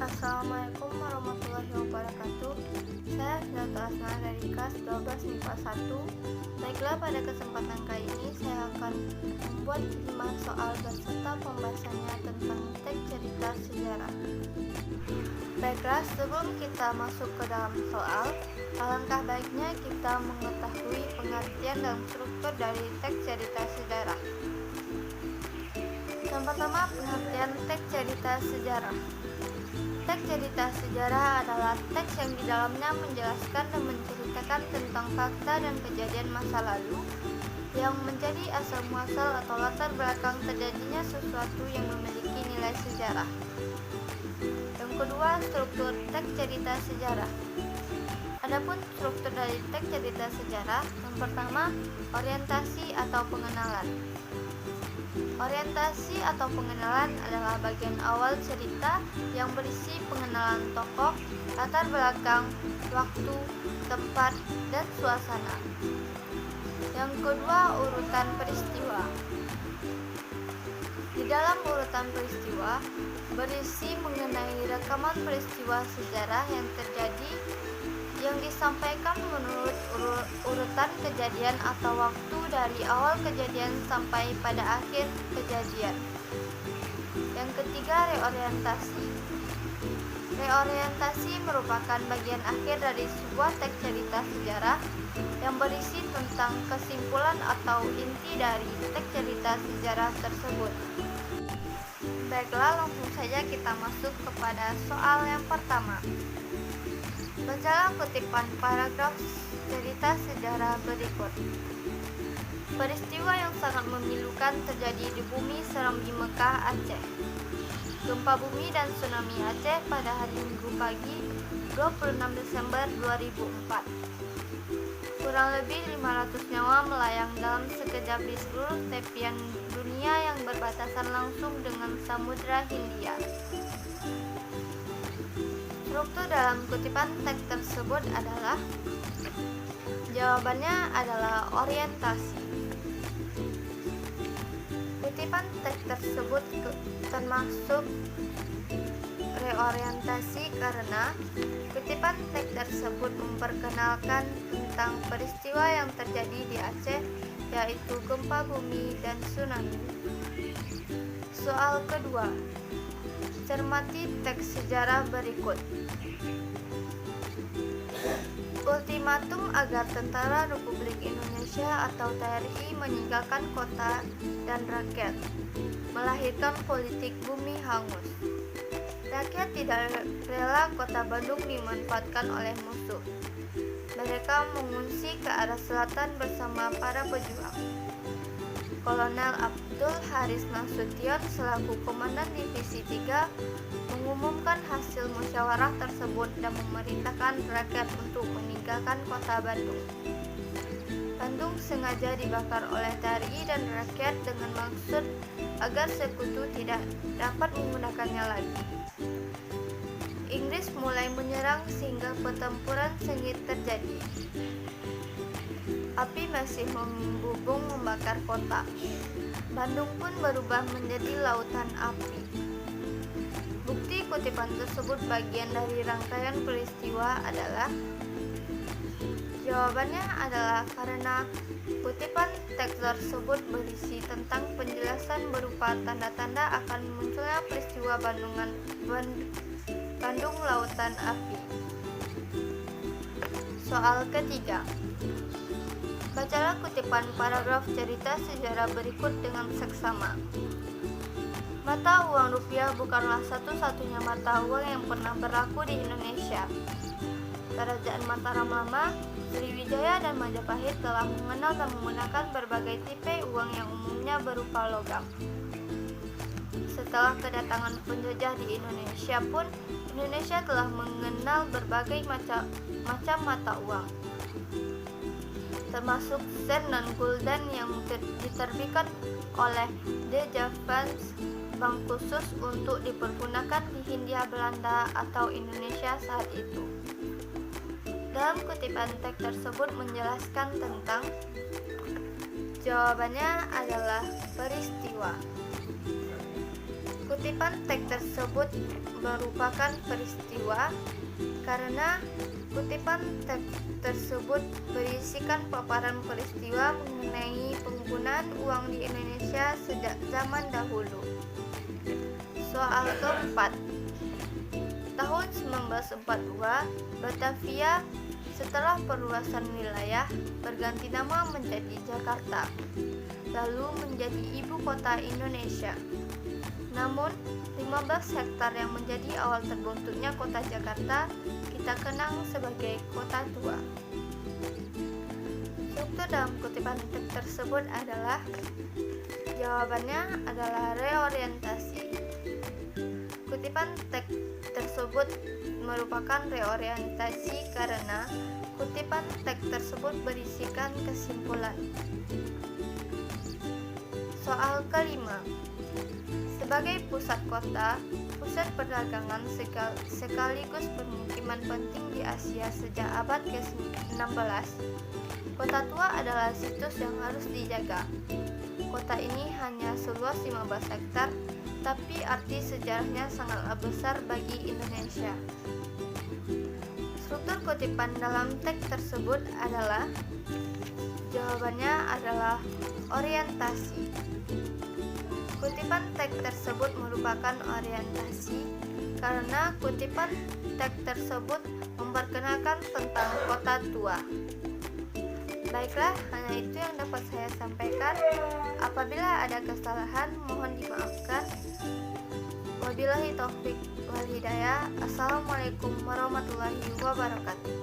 Assalamualaikum warahmatullahi wabarakatuh. Saya Fidato Asna dari kelas 12 MIPA 1. Baiklah, pada kesempatan kali ini saya akan membuat 5 soal beserta pembahasannya tentang teks cerita sejarah. Baiklah, sebelum kita masuk ke dalam soal, alangkah baiknya kita mengetahui pengertian dan struktur dari teks cerita sejarah. Yang pertama, pengertian teks cerita sejarah. Teks cerita sejarah adalah teks yang di dalamnya menjelaskan dan menceritakan tentang fakta dan kejadian masa lalu yang menjadi asal muasal atau latar belakang terjadinya sesuatu yang memiliki nilai sejarah. Yang kedua, struktur teks cerita sejarah. Adapun struktur dari teks cerita sejarah, yang pertama, orientasi atau pengenalan. Orientasi atau pengenalan adalah bagian awal cerita yang berisi pengenalan tokoh, latar belakang, waktu, tempat, dan suasana. Yang kedua, urutan peristiwa. Di dalam urutan peristiwa berisi mengenai rekaman peristiwa sejarah yang terjadi yang disampaikan menurut urutan kejadian atau waktu dari awal kejadian sampai pada akhir kejadian. Yang ketiga, reorientasi. Reorientasi merupakan bagian akhir dari sebuah teks cerita sejarah yang berisi tentang kesimpulan atau inti dari teks cerita sejarah tersebut. Baiklah, langsung saja kita masuk kepada soal yang pertama. Bacalah kutipan paragraf cerita sejarah berikut. Peristiwa yang sangat memilukan terjadi di bumi Serambi Mekah, Aceh. Gempa bumi dan tsunami Aceh pada hari Minggu pagi 26 Desember 2004. Kurang lebih 500 nyawa melayang dalam sekejap di seluruh tepian dunia yang berbatasan langsung dengan Samudra Hindia. Struktur dalam kutipan teks tersebut adalah, jawabannya adalah orientasi. Kutipan teks tersebut termasuk reorientasi karena kutipan teks tersebut memperkenalkan tentang peristiwa yang terjadi di Aceh, yaitu gempa bumi dan tsunami. Soal kedua, cermati teks sejarah berikut. Ultimatum agar Tentara Republik Indonesia atau TRI meninggalkan kota dan rakyat, melahirkan politik bumi hangus. Rakyat tidak rela kota Bandung dimanfaatkan oleh musuh. Mereka mengungsi ke arah selatan bersama para pejuang. Kolonel Abdul Haris Nasution selaku Komandan Divisi 3 mengumumkan hasil musyawarah tersebut dan memerintahkan rakyat untuk meninggalkan kota Bandung. Bandung sengaja dibakar oleh TRI dan rakyat dengan maksud agar sekutu tidak dapat menggunakannya lagi. Inggris mulai menyerang sehingga pertempuran sengit terjadi. Api masih membubung membakar kota. Bandung pun berubah menjadi lautan api. Bukti kutipan tersebut bagian dari rangkaian peristiwa adalah, jawabannya adalah karena kutipan teks tersebut berisi tentang penjelasan berupa tanda-tanda akan munculnya peristiwa Bandung Lautan Api. Soal ketiga, bacalah kutipan paragraf cerita sejarah berikut dengan seksama. Mata uang rupiah bukanlah satu-satunya mata uang yang pernah berlaku di Indonesia. Kerajaan Mataram Lama, Sriwijaya, dan Majapahit telah mengenal dan menggunakan berbagai tipe uang yang umumnya berupa logam. Setelah kedatangan penjajah di Indonesia pun, Indonesia telah mengenal berbagai macam mata uang, termasuk sen dan gulden yang diterbitkan oleh De Javans, bank khusus untuk dipergunakan di Hindia Belanda atau Indonesia saat itu. Dalam kutipan teks tersebut menjelaskan tentang, jawabannya adalah peristiwa. Kutipan teks tersebut merupakan peristiwa karena kutipan teks tersebut berisikan paparan peristiwa mengenai penggunaan uang di Indonesia sejak zaman dahulu. Soal keempat. Tahun 1942, Batavia setelah perluasan wilayah berganti nama menjadi Jakarta, lalu menjadi ibu kota Indonesia. Namun, 15 hektar yang menjadi awal terbentuknya kota Jakarta kita kenang sebagai kota tua. Struktur dalam kutipan teks tersebut adalah jawabannya adalah reorientasi. Kutipan teks tersebut merupakan reorientasi karena kutipan teks tersebut berisikan kesimpulan. Soal kelima. Sebagai pusat kota, pusat perdagangan sekaligus permukiman penting di Asia sejak abad ke-16, Kota Tua adalah situs yang harus dijaga. Kota ini hanya seluas 15 hektar, tapi arti sejarahnya sangatlah besar bagi Indonesia. Struktur kutipan dalam teks tersebut adalah jawabannya adalah orientasi. Kutipan teks tersebut merupakan orientasi karena kutipan teks tersebut memperkenalkan tentang kota tua. Baiklah, hanya itu yang dapat saya sampaikan. Apabila ada kesalahan, mohon dimaafkan. Wabillahi taufik wal hidayah. Assalamualaikum warahmatullahi wabarakatuh.